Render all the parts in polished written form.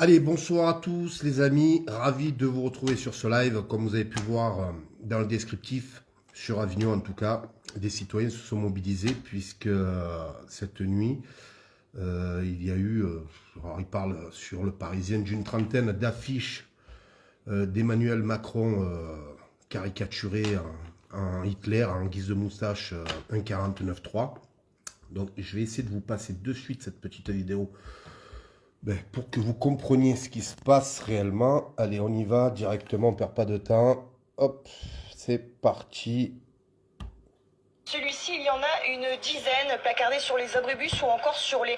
Allez, bonsoir à tous les amis, ravi de vous retrouver sur ce live. Comme vous avez pu voir dans le descriptif, sur Avignon en tout cas, des citoyens se sont mobilisés puisque cette nuit, il y a eu, alors il parle sur le Parisien, d'une trentaine d'affiches d'Emmanuel Macron caricaturées en Hitler, en guise de moustache, 1,49,3. Donc je vais essayer de vous passer de suite cette petite vidéo pour que vous compreniez ce qui se passe réellement. Allez, on y va directement, on perd pas de temps. Hop, c'est parti. Celui-ci, il y en a une dizaine placardés sur les abribus ou encore sur les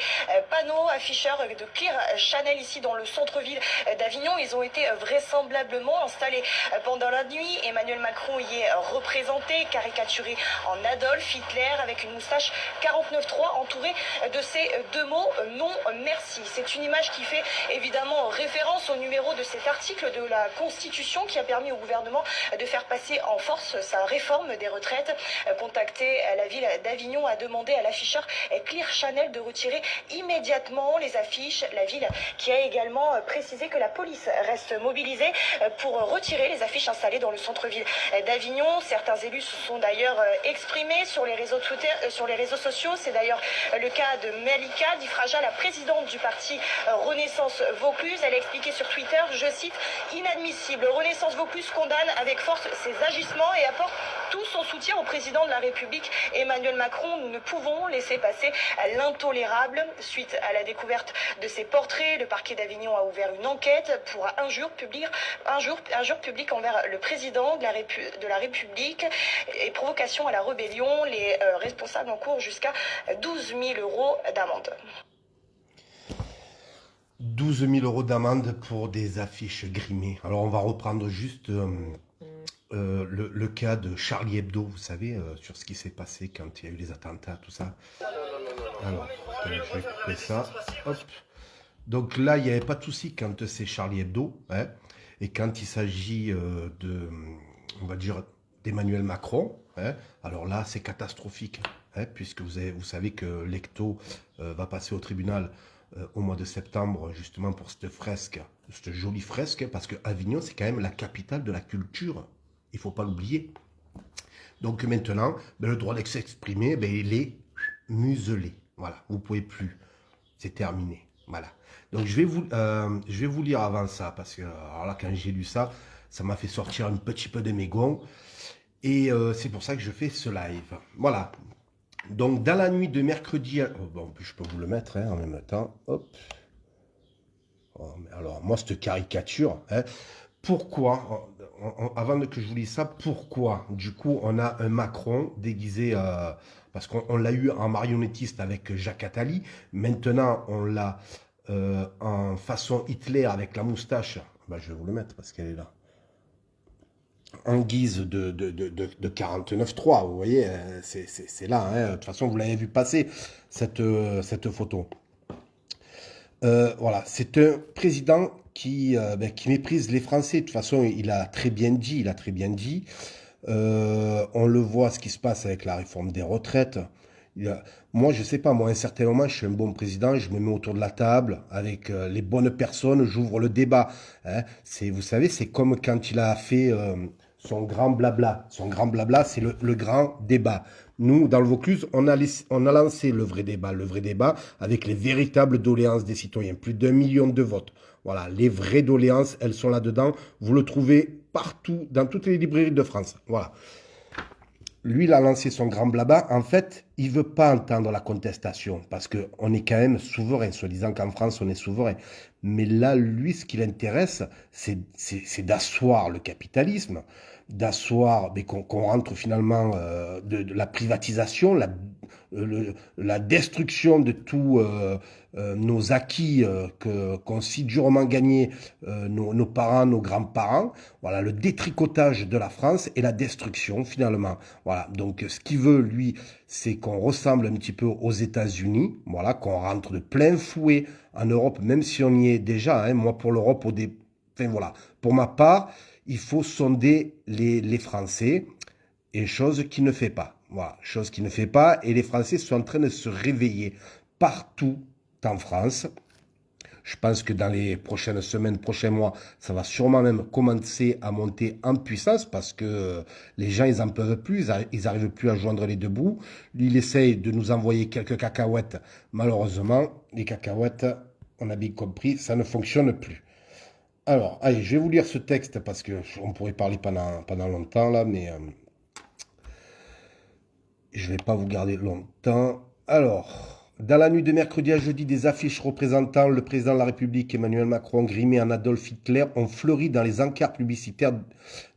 panneaux afficheurs de Clear Channel ici dans le centre-ville d'Avignon. Ils ont été vraisemblablement installés pendant la nuit. Emmanuel Macron y est représenté, caricaturé en Adolf Hitler avec une moustache 49.3 entourée de ces deux mots « non merci ». C'est une image qui fait évidemment référence au numéro de cet article de la Constitution qui a permis au gouvernement de faire passer en force sa réforme des retraites. Contacté, la ville d'Avignon a demandé à l'afficheur Clear Channel de retirer immédiatement les affiches. La ville qui a également précisé que la police reste mobilisée pour retirer les affiches installées dans le centre-ville d'Avignon. Certains élus se sont d'ailleurs exprimés sur les réseaux Twitter, sur les réseaux sociaux. C'est d'ailleurs le cas de Malika Difraja, la présidente du parti Renaissance Vaucluse. Elle a expliqué sur Twitter, je cite, inadmissible. Renaissance Vaucluse condamne avec force ces agissements et apporte tout son soutien au président de la République, Emmanuel Macron. Nous ne pouvons laisser passer l'intolérable. Suite à la découverte de ces portraits, le parquet d'Avignon a ouvert une enquête pour injure publique envers le président de la République et provocation à la rébellion. Les responsables encourent jusqu'à 12 000 € d'amende. 12 000 € d'amende pour des affiches grimées. Alors on va reprendre juste le cas de Charlie Hebdo, vous savez, sur ce qui s'est passé quand il y a eu les attentats, tout ça. Alors, je vais couper ça. Hop. Donc là, il n'y avait pas de souci quand c'est Charlie Hebdo, hein, et quand il s'agit on va dire, d'Emmanuel Macron, hein, alors là, c'est catastrophique, hein, puisque vous savez que Lecto va passer au tribunal au mois de septembre, justement pour cette fresque, cette jolie fresque, parce que Avignon, c'est quand même la capitale de la culture. Il ne faut pas l'oublier. Donc maintenant, le droit de s'exprimer, il est muselé. Voilà, vous ne pouvez plus. C'est terminé. Voilà. Donc je vais vous lire avant ça, parce que alors là, quand j'ai lu ça, ça m'a fait sortir un petit peu de mes gonds. Et c'est pour ça que je fais ce live. Voilà. Donc dans la nuit de mercredi... bon, je peux vous le mettre en même temps. Hop. Oh, mais alors, moi, cette caricature... Hein, pourquoi, avant que je vous lise ça, pourquoi, du coup, on a un Macron déguisé, parce qu'on l'a eu en marionnettiste avec Jacques Attali, maintenant on l'a en façon Hitler avec la moustache, je vais vous le mettre parce qu'elle est là, en guise de 49.3, vous voyez, c'est là, hein, de toute façon vous l'avez vu passer, cette photo. Voilà, c'est un président qui méprise les Français. De toute façon, il a très bien dit. On le voit, ce qui se passe avec la réforme des retraites. Moi, je sais pas, moi, à un certain moment, je suis un bon président, je me mets autour de la table avec les bonnes personnes, j'ouvre le débat. Hein. Vous savez, c'est comme quand il a fait son grand blabla. Son grand blabla, c'est le grand débat. Nous, dans le Vaucluse, on a lancé le vrai débat avec les véritables doléances des citoyens. Plus d'1 million de votes. Voilà, les vraies doléances, elles sont là-dedans. Vous le trouvez partout, dans toutes les librairies de France. Voilà. Lui, il a lancé son grand blabla. En fait, il veut pas entendre la contestation parce qu'on est quand même souverain, soi-disant qu'en France, on est souverain. Mais là, lui, ce qui l'intéresse, c'est d'asseoir le capitalisme, d'asseoir, mais qu'on rentre finalement de la privatisation, la destruction de tous nos acquis qu'ont si durement gagné nos parents, nos grands-parents. Voilà, le détricotage de la France et la destruction finalement. Voilà, donc ce qu'il veut, lui, c'est qu'on ressemble un petit peu aux États-Unis, voilà, qu'on rentre de plein fouet en Europe, même si on y est déjà. Hein, moi, pour l'Europe, enfin voilà, pour ma part, il faut sonder les Français, et chose qu'il ne fait pas. Voilà, chose qu'il ne fait pas, et les Français sont en train de se réveiller partout en France. Je pense que dans les prochaines semaines, prochains mois, ça va sûrement même commencer à monter en puissance parce que les gens, ils en peuvent plus, ils arrivent plus à joindre les deux bouts. Lui, il essaye de nous envoyer quelques cacahuètes. Malheureusement, les cacahuètes, on a bien compris, ça ne fonctionne plus. Alors, allez, je vais vous lire ce texte parce que on pourrait parler pendant longtemps là, mais je ne vais pas vous garder longtemps. Alors, dans la nuit de mercredi à jeudi, des affiches représentant le président de la République Emmanuel Macron grimées en Adolf Hitler ont fleuri dans les encarts publicitaires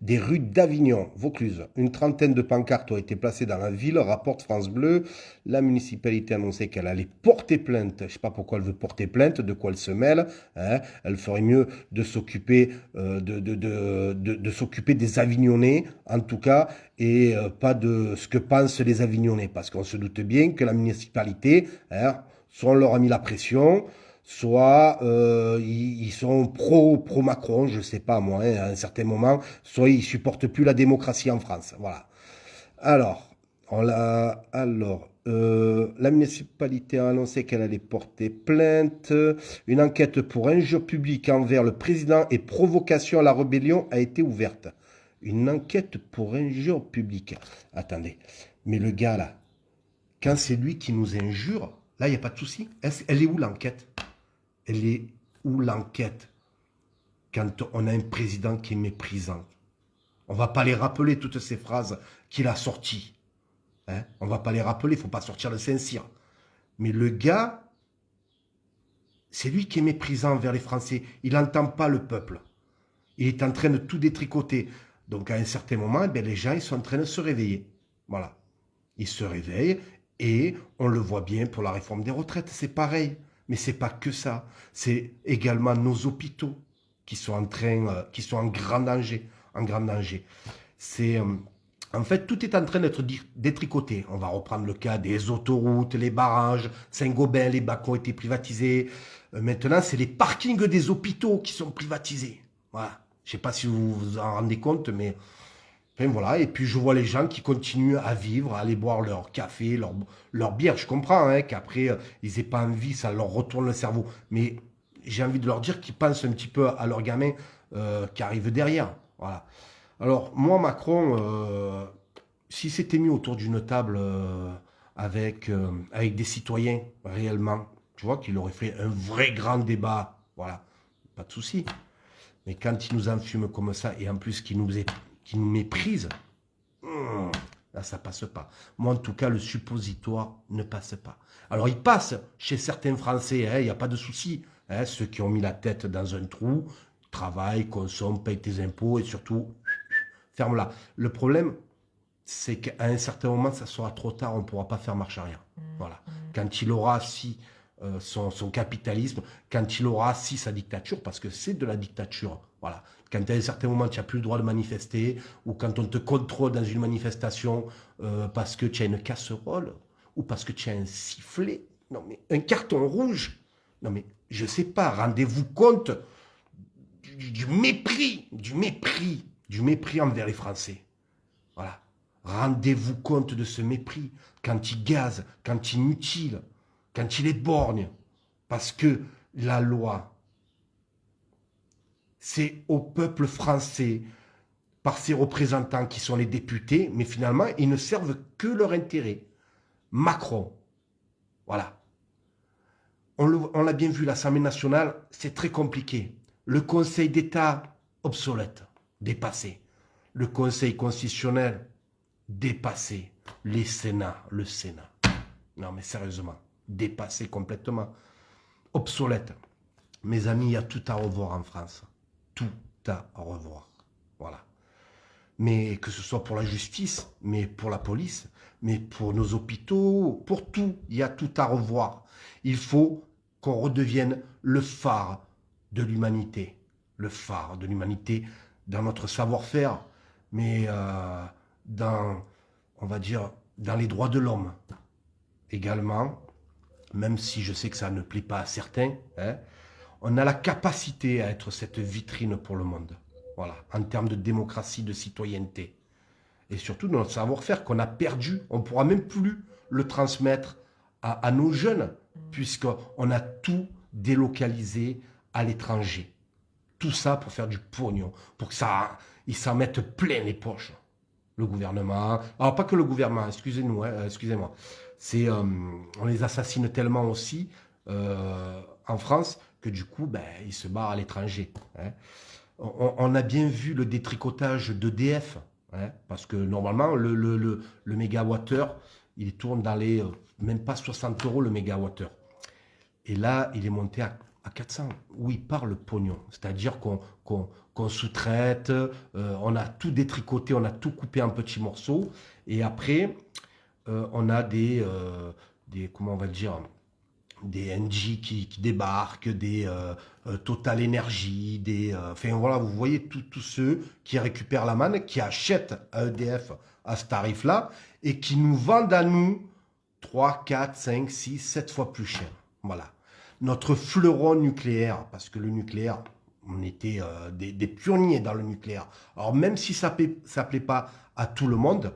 des rues d'Avignon, Vaucluse. Une trentaine de pancartes ont été placées dans la ville, rapporte France Bleu. La municipalité a annoncé qu'elle allait porter plainte. Je ne sais pas pourquoi elle veut porter plainte, de quoi elle se mêle. Hein. Elle ferait mieux de s'occuper de s'occuper des Avignonnais, en tout cas, et pas de ce que pensent les Avignonnais. Parce qu'on se doute bien que la municipalité, hein, soit on leur a mis la pression, soit ils sont pro Macron, je sais pas moi, hein, à un certain moment, soit ils supportent plus la démocratie en France. Voilà. Alors, la municipalité a annoncé qu'elle allait porter plainte. Une enquête pour injure publique envers le président et provocation à la rébellion a été ouverte. Une enquête pour injure publique. Attendez, mais le gars là, quand c'est lui qui nous injure, là il n'y a pas de souci. Elle est où l'enquête? Elle est où l'enquête quand on a un président qui est méprisant? On ne va pas les rappeler toutes ces phrases qu'il a sorties. Hein, on ne va pas les rappeler, il ne faut pas sortir le Saint-Cyr. Mais le gars, c'est lui qui est méprisant envers les Français. Il n'entend pas le peuple. Il est en train de tout détricoter. Donc à un certain moment, eh bien, les gens ils sont en train de se réveiller. Voilà. Ils se réveillent et on le voit bien pour la réforme des retraites. C'est pareil. Mais ce n'est pas que ça. C'est également nos hôpitaux qui sont qui sont en grand danger. En grand danger. C'est... En fait, tout est en train d'être détricoté. On va reprendre le cas des autoroutes, les barrages, Saint-Gobain, les bacs ont été privatisés. Maintenant, c'est les parkings des hôpitaux qui sont privatisés. Voilà. Je ne sais pas si vous vous en rendez compte, mais enfin, voilà. Et puis, je vois les gens qui continuent à vivre, à aller boire leur café, leur bière. Je comprends hein, qu'après, ils n'aient pas envie, ça leur retourne le cerveau. Mais j'ai envie de leur dire qu'ils pensent un petit peu à leurs gamins qui arrivent derrière. Voilà. Alors, moi, Macron, s'il s'était mis autour d'une table avec des citoyens, réellement, tu vois, qu'il aurait fait un vrai grand débat, voilà, pas de souci. Mais quand il nous enfume comme ça, et en plus qu'il nous méprise, là, ça passe pas. Moi, en tout cas, le suppositoire ne passe pas. Alors, il passe chez certains Français, il n'y a pas de souci. Hein, ceux qui ont mis la tête dans un trou, travaillent, consomment, payent tes impôts et surtout... ferme-la. Le problème, c'est qu'à un certain moment, ça sera trop tard, on ne pourra pas faire marche arrière. Voilà. Quand il aura assis son capitalisme, quand il aura assis sa dictature, parce que c'est de la dictature, voilà. Quand à un certain moment, tu n'as plus le droit de manifester, ou quand on te contrôle dans une manifestation parce que tu as une casserole, ou parce que tu as un sifflet, non mais un carton rouge, non mais je ne sais pas, rendez-vous compte du mépris envers les Français. Voilà. Rendez-vous compte de ce mépris quand il gaze, quand il mutile, quand il est borgne. Parce que la loi, c'est au peuple français, par ses représentants qui sont les députés, mais finalement, ils ne servent que leur intérêt. Macron. Voilà. On l'a bien vu, l'Assemblée nationale, c'est très compliqué. Le Conseil d'État, obsolète, dépassé. Le Conseil constitutionnel, dépassé. Le Sénat. Non mais sérieusement, dépassé complètement. Obsolète. Mes amis, il y a tout à revoir en France. Tout à revoir. Voilà. Mais que ce soit pour la justice, mais pour la police, mais pour nos hôpitaux, pour tout, il y a tout à revoir. Il faut qu'on redevienne le phare de l'humanité. Le phare de l'humanité dans notre savoir-faire, mais dans, on va dire, dans les droits de l'homme. Également, même si je sais que ça ne plaît pas à certains, hein, on a la capacité à être cette vitrine pour le monde. Voilà, en termes de démocratie, de citoyenneté. Et surtout dans notre savoir-faire qu'on a perdu, on ne pourra même plus le transmettre à nos jeunes, puisqu'on a tout délocalisés à l'étranger. Tout ça pour faire du pognon, pour que ça, ils s'en mettent plein les poches. Le gouvernement, alors pas que le gouvernement, excusez-moi, c'est, on les assassine tellement aussi en France que du coup, ben, ils se barrent à l'étranger. Hein. On a bien vu le détricotage d'EDF, hein, parce que normalement, le mégawattheure, il tourne dans les, même pas 60 euros le mégawattheure. Et là, il est monté à 400. Où il part le pognon. C'est-à-dire qu'on sous-traite, on a tout détricoté, on a tout coupé en petits morceaux. Et après, on a comment on va le dire, des NG qui débarquent, des Total Energy, enfin voilà, vous voyez tous ceux qui récupèrent la manne, qui achètent à EDF à ce tarif-là et qui nous vendent à nous 3, 4, 5, 6, 7 fois plus cher. Voilà. Notre fleuron nucléaire, parce que le nucléaire, on était des pionniers dans le nucléaire. Alors même si ça ne plaît pas à tout le monde,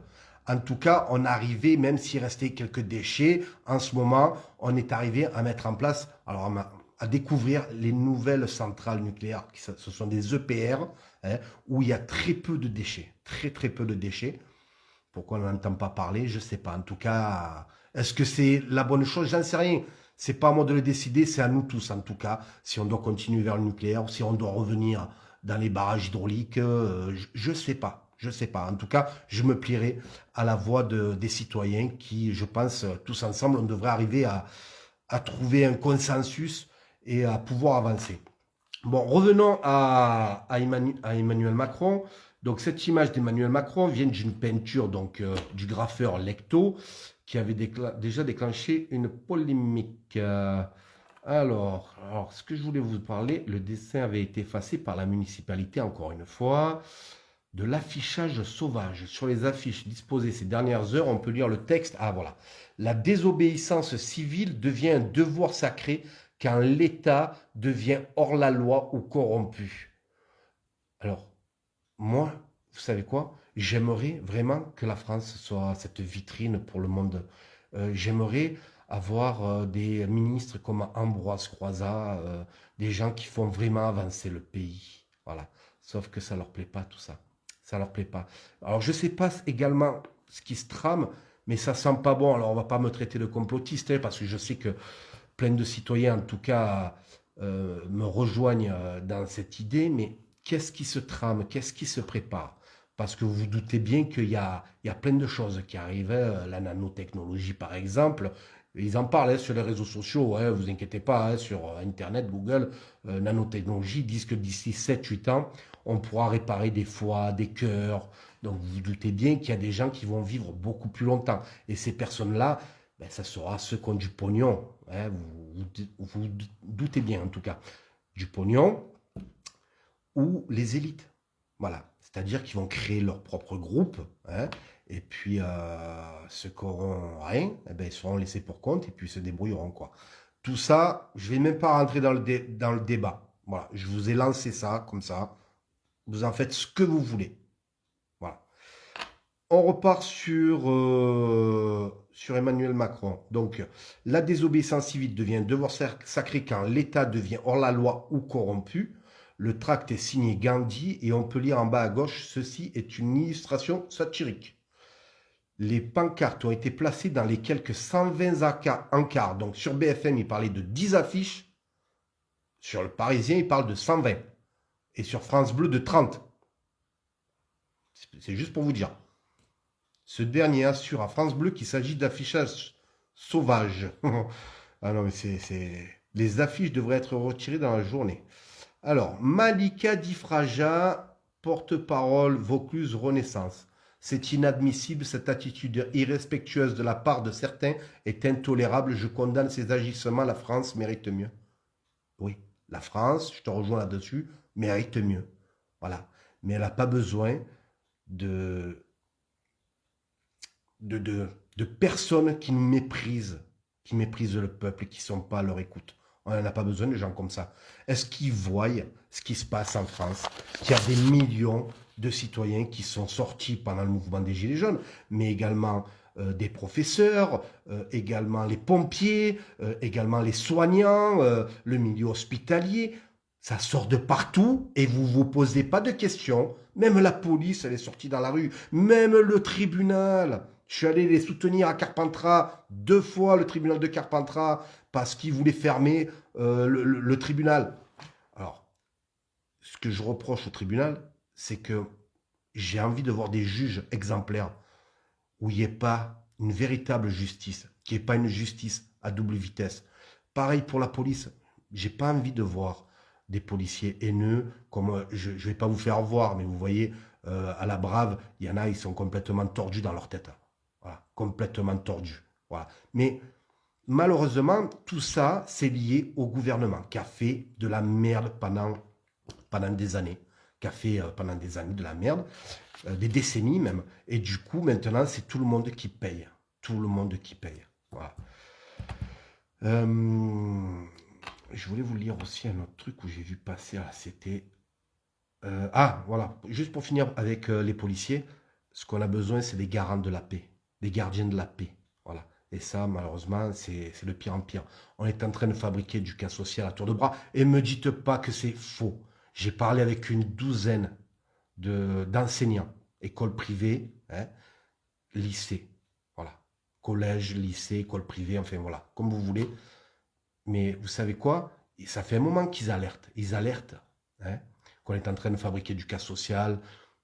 en tout cas, on arrivait, même s'il restait quelques déchets, en ce moment, on est arrivé à mettre en place, alors à découvrir les nouvelles centrales nucléaires. Ce sont des EPR, hein, où il y a très peu de déchets, très très peu de déchets. Pourquoi on n'entend pas parler, je ne sais pas. En tout cas, est-ce que c'est la bonne chose? J'en sais rien. C'est pas à moi de le décider, c'est à nous tous en tout cas. Si on doit continuer vers le nucléaire, si on doit revenir dans les barrages hydrauliques, je ne sais pas. Je ne sais pas. En tout cas, je me plierai à la voix des citoyens qui, je pense, tous ensemble, on devrait arriver à trouver un consensus et à pouvoir avancer. Bon, revenons à Emmanuel Macron. Donc, cette image d'Emmanuel Macron vient d'une peinture donc, du graffeur Lecto qui avait déjà déclenché une polémique. Alors, ce que je voulais vous parler, le dessin avait été effacé par la municipalité, encore une fois. De l'affichage sauvage. Sur les affiches disposées ces dernières heures, on peut lire le texte. Ah voilà. La désobéissance civile devient un devoir sacré quand l'État devient hors la loi ou corrompu. Alors, moi, vous savez quoi? J'aimerais vraiment que la France soit cette vitrine pour le monde. J'aimerais avoir des ministres comme Ambroise Croizat, des gens qui font vraiment avancer le pays. Voilà. Sauf que ça ne leur plaît pas tout ça. Ça leur plaît pas. Alors, je ne sais pas également ce qui se trame, mais ça sent pas bon. Alors, on va pas me traiter de complotiste, hein, parce que je sais que plein de citoyens, en tout cas, me rejoignent dans cette idée. Mais qu'est-ce qui se trame? Qu'est-ce qui se prépare? Parce que vous vous doutez bien qu'il y a plein de choses qui arrivent. La nanotechnologie, par exemple. Ils en parlent sur les réseaux sociaux, hein, vous inquiétez pas, hein, sur Internet, Google, nanotechnologie, disent que d'ici 7-8 ans, on pourra réparer des foies, des cœurs. Donc vous vous doutez bien qu'il y a des gens qui vont vivre beaucoup plus longtemps. Et ces personnes-là, ben, ça sera ceux qui ont du pognon. Hein, vous doutez bien en tout cas. Du pognon ou les élites. Voilà. C'est-à-dire qu'ils vont créer leur propre groupe. Hein, et puis, ceux qui n'auront rien, eh ben, ils seront laissés pour compte et puis ils se débrouilleront, quoi. Tout ça, je ne vais même pas rentrer dans le débat. Voilà, je vous ai lancé ça, comme ça. Vous en faites ce que vous voulez. Voilà. On repart sur Emmanuel Macron. Donc, la désobéissance civile devient un devoir sacré quand l'État devient hors la loi ou corrompu. Le tract est signé Gandhi et on peut lire en bas à gauche, ceci est une illustration satirique. Les pancartes ont été placées dans les quelques 120 encarts. Donc sur BFM, il parlait de 10 affiches. Sur le Parisien, il parle de 120. Et sur France Bleu, de 30. C'est juste pour vous dire. Ce dernier assure à France Bleu qu'il s'agit d'affichage sauvage. Ah non, mais les affiches devraient être retirées dans la journée. Alors, Malika Difraja, porte-parole Vaucluse Renaissance. C'est inadmissible, cette attitude irrespectueuse de la part de certains est intolérable. Je condamne ces agissements. La France mérite mieux. Oui, la France, je te rejoins là-dessus, mérite mieux. Voilà. Mais elle n'a pas besoin de personnes qui nous méprisent, qui méprisent le peuple et qui ne sont pas à leur écoute. On n'en a pas besoin de gens comme ça. Est-ce qu'ils voient ce qui se passe en France? Qu'il y a des millions de citoyens qui sont sortis pendant le mouvement des Gilets jaunes, mais également des professeurs, également les pompiers, également les soignants, le milieu hospitalier. Ça sort de partout et vous vous posez pas de questions. Même la police, elle est sortie dans la rue. Même le tribunal. Je suis allé les soutenir à Carpentras 2 fois, le tribunal de Carpentras, parce qu'ils voulaient fermer le tribunal. Alors, ce que je reproche au tribunal, c'est que j'ai envie de voir des juges exemplaires où il n'y ait pas une véritable justice, qu'il n'y ait pas une justice à double vitesse. Pareil pour la police. J'ai pas envie de voir des policiers haineux, comme je ne vais pas vous faire voir, mais vous voyez, à la Brave, il y en a, ils sont complètement tordus dans leur tête. Voilà, complètement tordus. Voilà. Mais malheureusement, tout ça, c'est lié au gouvernement qui a fait de la merde pendant des années, qui a fait pendant des années de la merde, des décennies même. Et du coup, maintenant, c'est tout le monde qui paye. Tout le monde qui paye. Voilà. Je voulais vous lire aussi un autre truc où j'ai vu passer, là, c'était... voilà, juste pour finir avec les policiers, ce qu'on a besoin, c'est des garants de la paix, des gardiens de la paix. Voilà. Et ça, malheureusement, c'est de pire en pire. On est en train de fabriquer du cas social à tour de bras. Et ne me dites pas que c'est faux. J'ai parlé avec une douzaine d'enseignants, école privée, hein, lycée, voilà, collège, lycée, école privée, enfin voilà, comme vous voulez. Mais vous savez quoi? Ça fait un moment qu'ils alertent. Ils alertent, hein, qu'on est en train de fabriquer du cas social,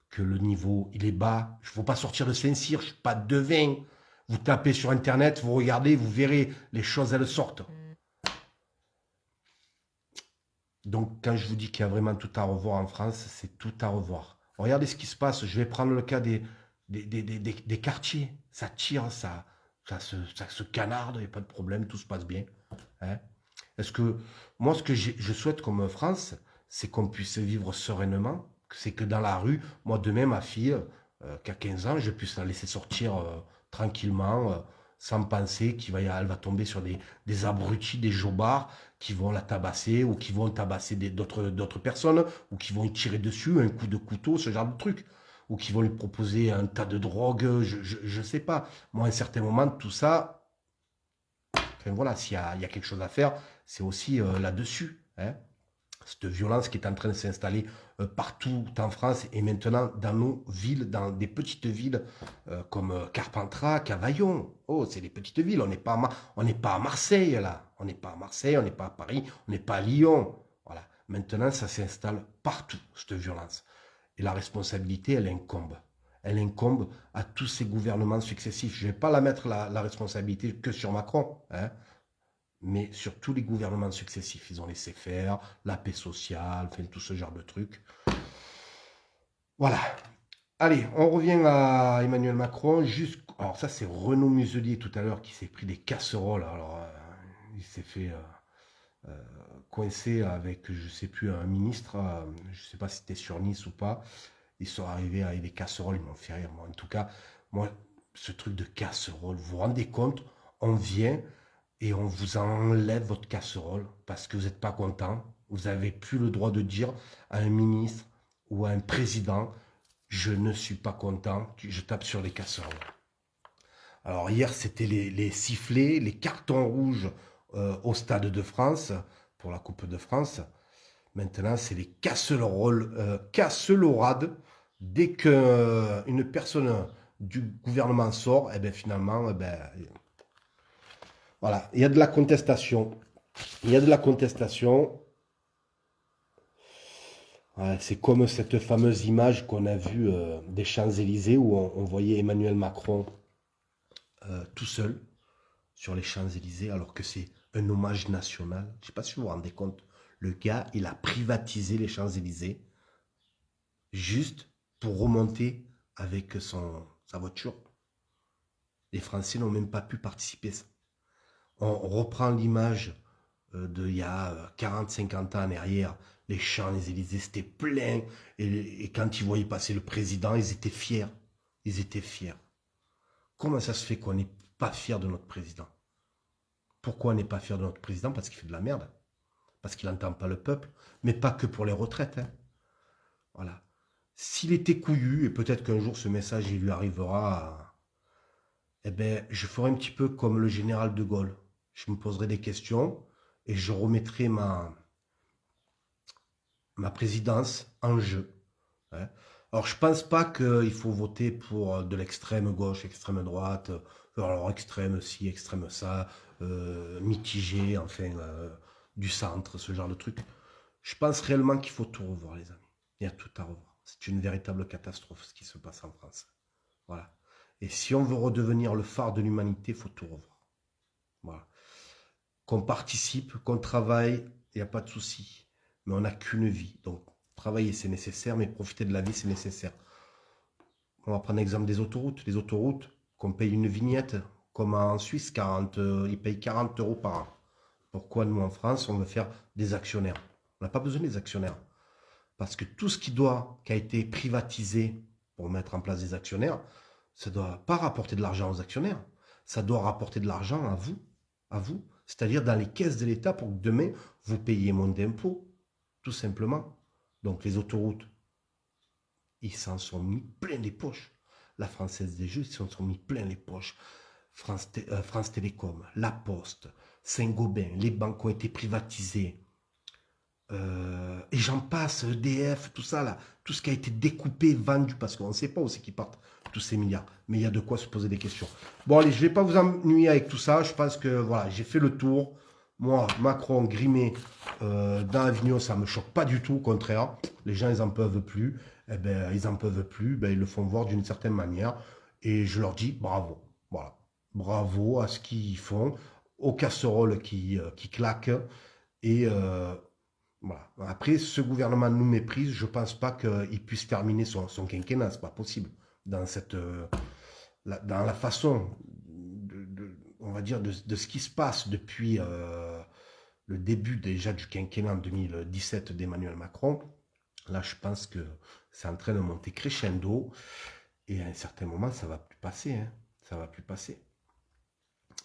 que le niveau, il est bas. Il ne faut pas sortir de Saint-Cyr, je ne suis pas devin. Vous tapez sur Internet, vous regardez, vous verrez, les choses, elles sortent. Donc, quand je vous dis qu'il y a vraiment tout à revoir en France, c'est tout à revoir. Regardez ce qui se passe. Je vais prendre le cas des quartiers. Ça tire, ça se canarde, il n'y a pas de problème, tout se passe bien. Hein. Est-ce que moi, ce que je souhaite comme France, c'est qu'on puisse vivre sereinement. C'est que dans la rue, moi, demain, ma fille, qui a 15 ans, je puisse la laisser sortir tranquillement, sans penser elle va tomber sur des abrutis, des jobards qui vont la tabasser ou qui vont tabasser d'autres personnes ou qui vont lui tirer dessus, un coup de couteau, ce genre de truc. Ou qui vont lui proposer un tas de drogue, je ne sais pas. Moi, à un certain moment, tout ça, enfin voilà, s'il y a quelque chose à faire, c'est aussi là-dessus. Hein. Cette violence qui est en train de s'installer partout en France et maintenant dans nos villes, dans des petites villes comme Carpentras, Cavaillon. Oh, c'est des petites villes, on n'est pas à Marseille là. On n'est pas à Marseille, on n'est pas à Paris, on n'est pas à Lyon. Voilà. Maintenant, ça s'installe partout, cette violence. Et la responsabilité, elle incombe. Elle incombe à tous ces gouvernements successifs. Je ne vais pas la mettre la responsabilité que sur Macron, hein, mais sur tous les gouvernements successifs. Ils ont laissé faire la paix sociale, enfin, tout ce genre de trucs. Voilà. Allez, on revient à Emmanuel Macron. Alors ça, c'est Renaud Muselier tout à l'heure qui s'est pris des casseroles. Alors, il s'est fait coincer avec, je ne sais plus, un ministre. Je ne sais pas si c'était sur Nice ou pas. Ils sont arrivés avec des casseroles, ils m'ont fait rire. Moi, en tout cas, moi, ce truc de casserole, vous vous rendez compte? On vient et on vous enlève votre casserole parce que vous n'êtes pas content. Vous n'avez plus le droit de dire à un ministre ou à un président, je ne suis pas content, je tape sur les casseroles. Alors hier, c'était les sifflets, les cartons rouges au Stade de France, pour la Coupe de France. Maintenant, c'est les casserolades. Dès qu'une personne du gouvernement sort, et bien finalement, voilà, il y a de la contestation. Il y a de la contestation. Ouais, c'est comme cette fameuse image qu'on a vue des Champs-Élysées où on voyait Emmanuel Macron tout seul sur les Champs-Élysées alors que c'est un hommage national. Je ne sais pas si vous vous rendez compte. Le gars, il a privatisé les Champs-Élysées juste pour remonter avec sa voiture. Les Français n'ont même pas pu participer. On reprend l'image d'il y a 40-50 ans en arrière. Les Champs-Élysées, c'était plein. Et quand ils voyaient passer le président, ils étaient fiers. Ils étaient fiers. Comment ça se fait qu'on n'est pas fiers de notre président? Pourquoi on n'est pas fiers de notre président? Parce qu'il fait de la merde. Parce qu'il n'entend pas le peuple. Mais pas que pour les retraites. Hein. Voilà. S'il était couillu, et peut-être qu'un jour ce message il lui arrivera, eh ben, je ferai un petit peu comme le général de Gaulle. Je me poserai des questions et je remettrai ma présidence en jeu. Hein. Alors, je pense pas qu'il faut voter pour de l'extrême gauche, extrême droite, alors extrême ci, extrême ça, mitigé, enfin, du centre, ce genre de truc. Je pense réellement qu'il faut tout revoir, les amis. Il y a tout à revoir. C'est une véritable catastrophe ce qui se passe en France. Voilà. Et si on veut redevenir le phare de l'humanité, il faut tout revoir. Voilà. Qu'on participe, qu'on travaille, il n'y a pas de souci. Mais on n'a qu'une vie. Donc, travailler, c'est nécessaire, mais profiter de la vie, c'est nécessaire. On va prendre l'exemple des autoroutes. Les autoroutes, qu'on paye une vignette, comme en Suisse, ils payent 40 euros par an. Pourquoi nous, en France, on veut faire des actionnaires? On n'a pas besoin des actionnaires. Parce que tout ce qui a été privatisé pour mettre en place des actionnaires, ça ne doit pas rapporter de l'argent aux actionnaires. Ça doit rapporter de l'argent à vous. C'est-à-dire dans les caisses de l'État pour que demain, vous payiez moins d'impôts, tout simplement. Donc les autoroutes, ils s'en sont mis plein les poches. La Française des Jeux, ils s'en sont mis plein les poches. France Télécom, La Poste, Saint-Gobain, les banques ont été privatisées. Et j'en passe, EDF, tout ça là, tout ce qui a été découpé, vendu, parce qu'on ne sait pas où c'est qu'ils partent tous ces milliards. Mais il y a de quoi se poser des questions. Bon allez, je ne vais pas vous ennuyer avec tout ça. Je pense que voilà, j'ai fait le tour. Moi, Macron, grimé dans Avignon, ça ne me choque pas du tout. Au contraire, les gens, ils n'en peuvent plus. Eh ben, ils n'en peuvent plus. Ben, ils le font voir d'une certaine manière. Et je leur dis bravo. Voilà. Bravo à ce qu'ils font, aux casseroles qui claquent. Et voilà. Après, ce gouvernement nous méprise. Je ne pense pas qu'il puisse terminer son quinquennat. Ce n'est pas possible. Dans la façon, on va dire, de ce qui se passe depuis le début déjà du quinquennat en 2017 d'Emmanuel Macron, là, je pense que c'est en train de monter crescendo. Et à un certain moment, ça ne va plus passer. Hein. Ça ne va plus passer.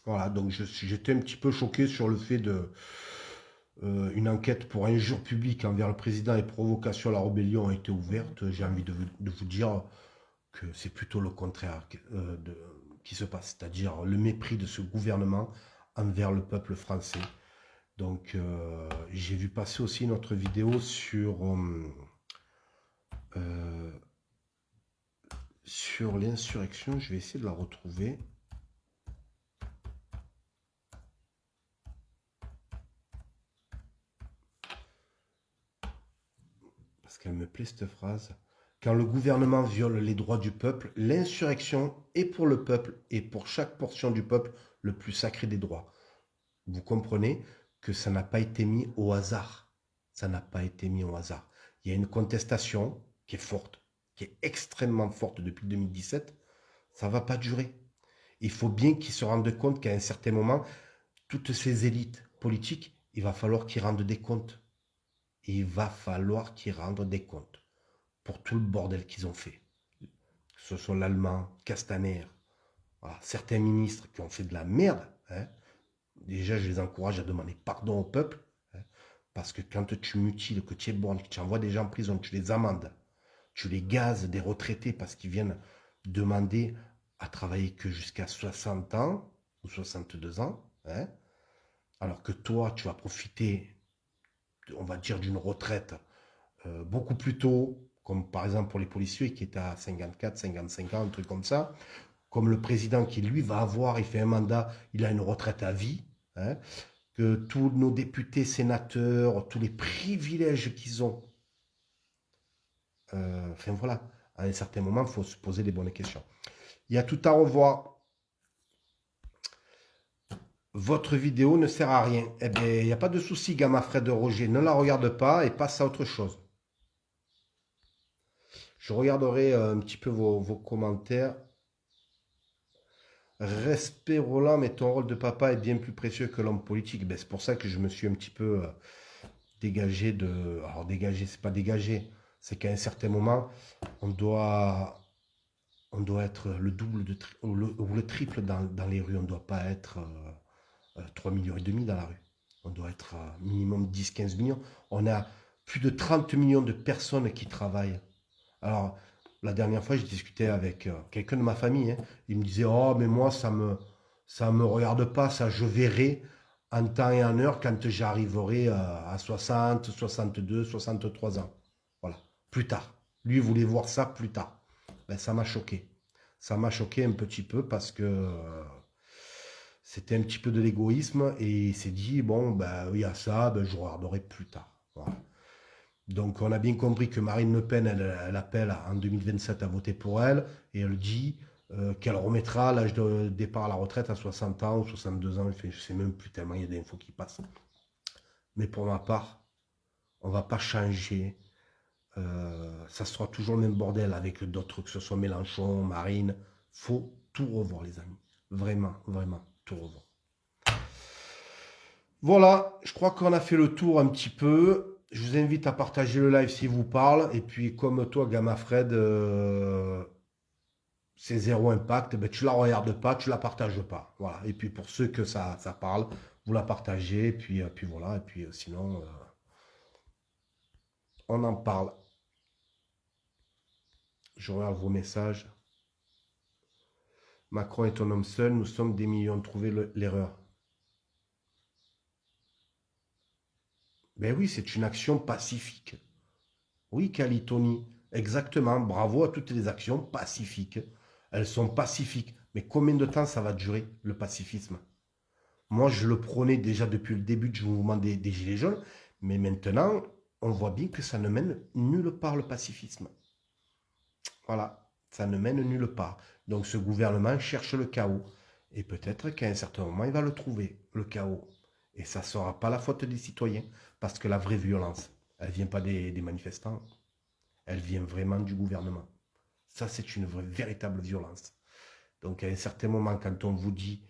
Voilà, donc j'étais un petit peu choqué sur le fait une enquête pour injure publique envers le président et provocation à la rébellion a été ouverte. J'ai envie de vous dire que c'est plutôt le contraire qui se passe, c'est-à-dire le mépris de ce gouvernement envers le peuple français. Donc j'ai vu passer aussi notre vidéo sur l'insurrection. Je vais essayer de la retrouver. Parce qu'elle me plaît cette phrase. Quand le gouvernement viole les droits du peuple, l'insurrection est pour le peuple et pour chaque portion du peuple le plus sacré des droits. Vous comprenez que ça n'a pas été mis au hasard. Ça n'a pas été mis au hasard. Il y a une contestation qui est forte, qui est extrêmement forte depuis 2017. Ça ne va pas durer. Il faut bien qu'ils se rendent compte qu'à un certain moment, toutes ces élites politiques, il va falloir qu'ils rendent des comptes. Il va falloir qu'ils rendent des comptes pour tout le bordel qu'ils ont fait. Ce sont l'Allemand, Castaner, voilà, certains ministres qui ont fait de la merde. Hein. Déjà, je les encourage à demander pardon au peuple. Hein, parce que quand tu mutiles, que tu ébornes, que tu envoies des gens en prison, tu les amendes, tu les gazes des retraités parce qu'ils viennent demander à travailler que jusqu'à 60 ans ou 62 ans. Hein, alors que toi, tu vas profiter, on va dire, d'une retraite beaucoup plus tôt, comme par exemple pour les policiers qui étaient à 54, 55 ans, un truc comme ça, comme le président qui lui va avoir, il fait un mandat, il a une retraite à vie, hein, que tous nos députés, sénateurs, tous les privilèges qu'ils ont, enfin voilà, à un certain moment, il faut se poser les bonnes questions. Il y a tout à revoir. Votre vidéo ne sert à rien. Eh bien, il n'y a pas de souci, Gamma Fred de Roger. Ne la regarde pas et passe à autre chose. Je regarderai un petit peu vos commentaires. Respect Roland, mais ton rôle de papa est bien plus précieux que l'homme politique. Ben, c'est pour ça que je me suis un petit peu dégagé de... Alors dégagé, c'est pas dégagé. C'est qu'à un certain moment, on doit être le double ou le triple dans les rues. On ne doit pas être 3,5 millions dans la rue. On doit être minimum 10-15 millions. On a plus de 30 millions de personnes qui travaillent. Alors, La dernière fois, j'ai discuté avec quelqu'un de ma famille, hein. Il me disait, oh, mais moi, ça me regarde pas, ça, je verrai en temps et en heure quand j'arriverai à 60, 62, 63 ans. Voilà, plus tard. Lui, il voulait voir ça plus tard. Ben, ça m'a choqué. Ça m'a choqué un petit peu parce que c'était un petit peu de l'égoïsme et il s'est dit, bon, ben, il y a ça, ben, je regarderai plus tard. Voilà. Donc on a bien compris que Marine Le Pen, elle appelle en 2027 à voter pour elle et elle dit qu'elle remettra l'âge de départ à la retraite à 60 ans ou 62 ans. Enfin, je ne sais même plus tellement il y a des infos qui passent. Mais pour ma part, on ne va pas changer. Ça sera toujours le même bordel avec d'autres, que ce soit Mélenchon, Marine. Faut tout revoir, les amis. Vraiment, vraiment, tout revoir. Voilà, je crois qu'on a fait le tour un petit peu. Je vous invite à partager le live s'il vous parle. Et puis, comme toi, Gamma Fred, c'est zéro impact, ben, tu la regardes pas, tu la partages pas. Voilà. Et puis, pour ceux que ça parle, vous la partagez. Et puis voilà. Et puis, sinon, on en parle. Je regarde vos messages. Macron est un homme seul, nous sommes des millions. Trouvez l'erreur. Ben oui, c'est une action pacifique. Oui, Calitoni, exactement. Bravo à toutes les actions pacifiques. Elles sont pacifiques. Mais combien de temps ça va durer, le pacifisme? Moi, je le prônais déjà depuis le début du mouvement des Gilets jaunes. Mais maintenant, on voit bien que ça ne mène nulle part, le pacifisme. Voilà, ça ne mène nulle part. Donc ce gouvernement cherche le chaos. Et peut-être qu'à un certain moment, il va le trouver, le chaos. Et ça ne sera pas la faute des citoyens. Parce que la vraie violence, elle ne vient pas des manifestants. Elle vient vraiment du gouvernement. Ça, c'est une vraie, véritable violence. Donc, à un certain moment, quand on vous dit,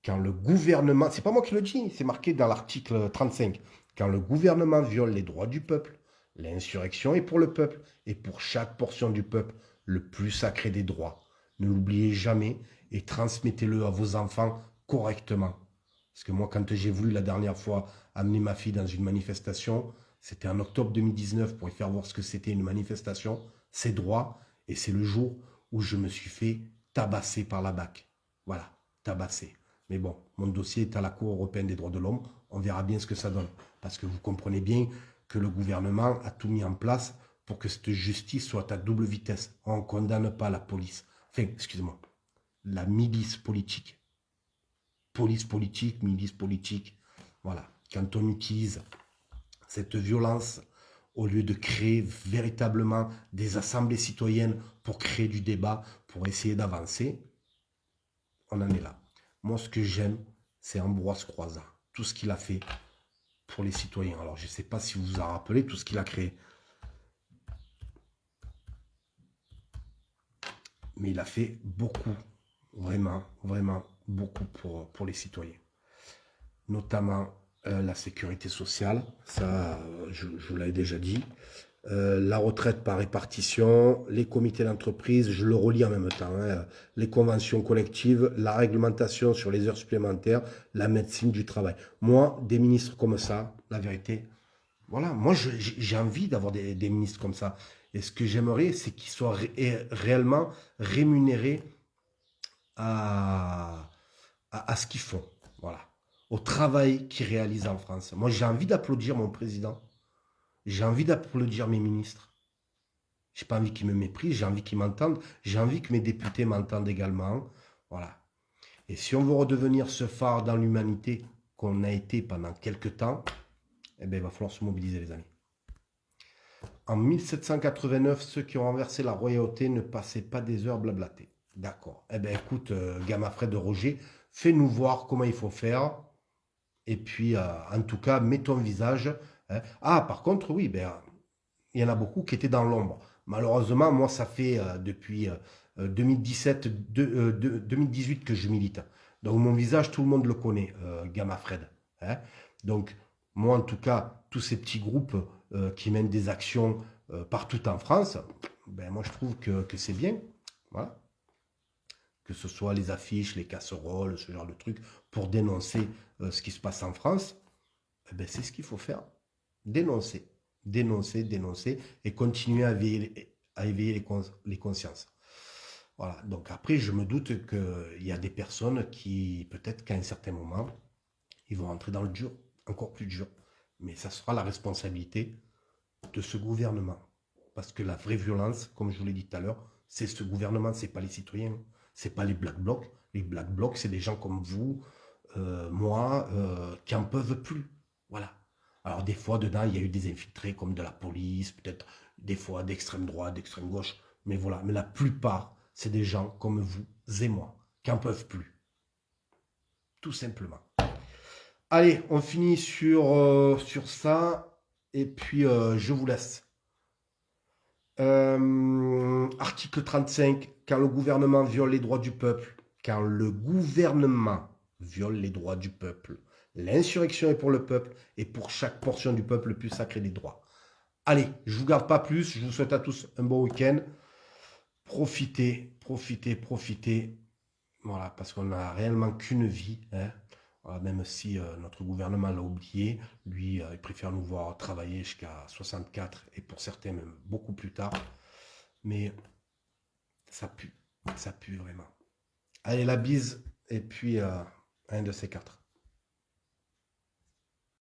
quand le gouvernement, c'est pas moi qui le dis, c'est marqué dans l'article 35, quand le gouvernement viole les droits du peuple, l'insurrection est pour le peuple, et pour chaque portion du peuple, le plus sacré des droits. Ne l'oubliez jamais et transmettez-le à vos enfants correctement. Parce que moi, quand j'ai voulu la dernière fois amener ma fille dans une manifestation, c'était en octobre 2019 pour lui faire voir ce que c'était une manifestation, ses droits, et c'est le jour où je me suis fait tabasser par la BAC. Voilà, tabasser. Mais bon, mon dossier est à la Cour européenne des droits de l'homme, on verra bien ce que ça donne. Parce que vous comprenez bien que le gouvernement a tout mis en place pour que cette justice soit à double vitesse. On ne condamne pas la police. Enfin, excusez-moi, la milice politique. Police politique, milice politique. Voilà. Quand on utilise cette violence, au lieu de créer véritablement des assemblées citoyennes pour créer du débat, pour essayer d'avancer, on en est là. Moi, ce que j'aime, c'est Ambroise Croizat. Tout ce qu'il a fait pour les citoyens. Alors, je ne sais pas si vous vous en rappelez tout ce qu'il a créé. Mais il a fait beaucoup, vraiment, vraiment beaucoup pour les citoyens. Notamment la sécurité sociale, ça, je vous l'avais déjà dit. La retraite par répartition, les comités d'entreprise, je le relis en même temps, hein, les conventions collectives, la réglementation sur les heures supplémentaires, la médecine du travail. Moi, des ministres comme ça, la vérité, voilà, moi j'ai envie d'avoir des ministres comme ça. Et ce que j'aimerais, c'est qu'ils soient réellement rémunérés à, à ce qu'ils font. Voilà, au travail qu'ils réalisent en France. Moi, j'ai envie d'applaudir mon président. J'ai envie d'applaudir mes ministres. J'ai pas envie qu'ils me méprisent, j'ai envie qu'ils m'entendent. J'ai envie que mes députés m'entendent également. Voilà. Et si on veut redevenir ce phare dans l'humanité qu'on a été pendant quelques temps, eh bien, il va falloir se mobiliser, les amis. En 1789, ceux qui ont renversé la royauté ne passaient pas des heures blablatées. D'accord. Eh bien, écoute, Gamma Fred de Roger, fais-nous voir comment il faut faire. Et puis, en tout cas, mets ton visage. Hein. Ah, par contre, oui, ben, il y en a beaucoup qui étaient dans l'ombre. Malheureusement, moi, ça fait depuis 2018 que je milite. Donc, mon visage, tout le monde le connaît, Gamma Fred. Hein. Donc, moi, en tout cas, tous ces petits groupes qui mènent des actions partout en France, ben, moi, je trouve que c'est bien. Voilà. Que ce soit les affiches, les casseroles, ce genre de trucs, pour dénoncer ce qui se passe en France, eh ben, c'est ce qu'il faut faire. Dénoncer, dénoncer, dénoncer, et continuer à éveiller les consciences. Voilà, donc après, je me doute qu'il y a des personnes qui, peut-être qu'à un certain moment, ils vont rentrer dans le dur, encore plus dur. Mais ça sera la responsabilité de ce gouvernement. Parce que la vraie violence, comme je vous l'ai dit tout à l'heure, c'est ce gouvernement, c'est pas les citoyens, c'est pas les Black Blocs. Les Black Blocs, c'est des gens comme vous, moi, qui en peuvent plus. Voilà. Alors des fois, dedans, il y a eu des infiltrés comme de la police, peut-être des fois d'extrême droite, d'extrême gauche. Mais voilà, mais la plupart, c'est des gens comme vous et moi, qui en peuvent plus. Tout simplement. Allez, on finit sur ça. Et puis, je vous laisse. Article 35, quand le gouvernement viole les droits du peuple, quand le gouvernement viole les droits du peuple, l'insurrection est pour le peuple et pour chaque portion du peuple le plus sacré des droits. Allez, je ne vous garde pas plus, je vous souhaite à tous un bon week-end. Profitez, profitez, profitez. Voilà, parce qu'on n'a réellement qu'une vie, hein. Voilà, même si notre gouvernement l'a oublié, lui, il préfère nous voir travailler jusqu'à 64 et pour certains même beaucoup plus tard. Mais ça pue vraiment. Allez, la bise, et puis un de ces quatre.